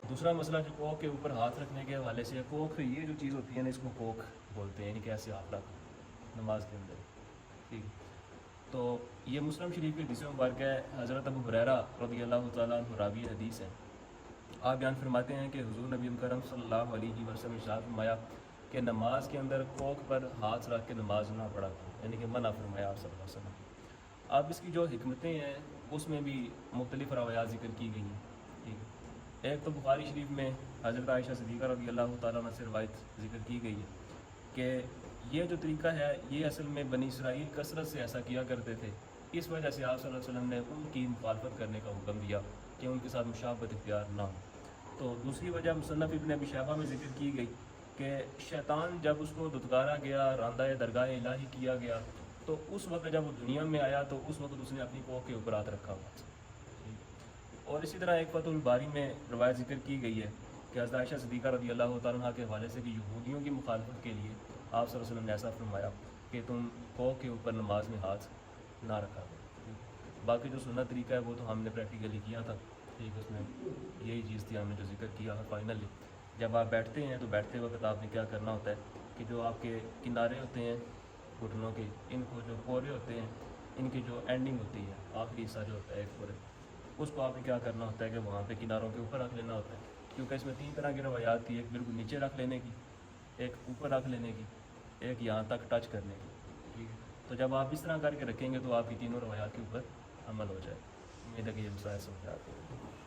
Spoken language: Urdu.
دوسرا مسئلہ جو کوک کے اوپر ہاتھ رکھنے کے حوالے سے، کوک یہ جو چیز ہوتی ہے نا، اس کو کوک بولتے ہیں، یعنی کہ ایسے ہاتھ رکھو نماز کے اندر، ٹھیک ہے۔ تو یہ مسلم شریف کی حدیث مبارکہ ہے، حضرت ابو ہریرہ رضی اللہ تعالیٰ عنہ راوی حدیث ہے۔ آپ بیان فرماتے ہیں کہ حضور نبی کرم صلی اللہ علیہ وسلم نے ارشاد فرمایا کہ نماز کے اندر کوک پر ہاتھ رکھ کے نماز نہ پڑھا کرو، یعنی کہ منع فرمایا آپ صلی اللہ علیہ وسلم۔ اب اس کی جو حکمتیں ہیں اس میں بھی مختلف روایات ذکر کی گئی ہیں، ٹھیک ہے۔ ایک تو بخاری شریف میں حضرت عائشہ صدیقہ رضی اللہ تعالیٰ عنہ سے روایت ذکر کی گئی ہے کہ یہ جو طریقہ ہے یہ اصل میں بنی اسرائیل کثرت سے ایسا کیا کرتے تھے، اس وجہ سے آپ صلی اللہ علیہ وسلم نے ان کی مخالفت کرنے کا حکم دیا کہ ان کے ساتھ مشابہت اختیار نہ ہو۔ تو دوسری وجہ مصنف ابن ابی شیبہ میں ذکر کی گئی کہ شیطان جب اس کو دھتکارا گیا، راندہ درگاہ الہی کیا گیا، تو اس وقت جب وہ دنیا میں آیا تو اس وقت اس نے اپنی کوکھ کے اوپر ہاتھ رکھا ہوا تھا۔ اور اسی طرح ایک فتح الباری میں روایت ذکر کی گئی ہے کہ حضرت عائشہ صدیقہ رضی اللہ تعالیٰ عنہ کے حوالے سے کہ یہودیوں کی مخالفت کے لیے آپ صلی اللہ علیہ وسلم نے ایسا فرمایا کہ تم کوکھ کے اوپر نماز میں ہاتھ نہ رکھا کرو۔ باقی جو سنت طریقہ ہے وہ تو ہم نے پریکٹیکلی کیا تھا، ٹھیک، اس میں یہی چیز تھی ہم نے جو ذکر کیا ہے۔ فائنلی جب آپ بیٹھتے ہیں تو بیٹھتے وقت آپ نے کیا کرنا ہوتا ہے کہ جو آپ کے کنارے ہوتے ہیں گھٹنوں کے، ان کو جو پورے ہوتے ہیں، ان کی جو اینڈنگ ہوتی ہے، آخری حصہ جو ہوتا ہے ایک پورے، اس کو آپ نے کیا کرنا ہوتا ہے کہ وہاں پہ کناروں کے اوپر رکھ لینا ہوتا ہے، کیونکہ اس میں 3 طرح کی روایات تھی، ایک بالکل نیچے رکھ لینے کی، ایک اوپر رکھ لینے کی، ایک یہاں تک ٹچ کرنے کی، ٹھیک ہے۔ تو جب آپ اس طرح کر کے رکھیں گے تو آپ کی تینوں روایات کے اوپر عمل ہو جائے۔ امید ہے کہ یہ مسائل سمجھ آتے ہیں۔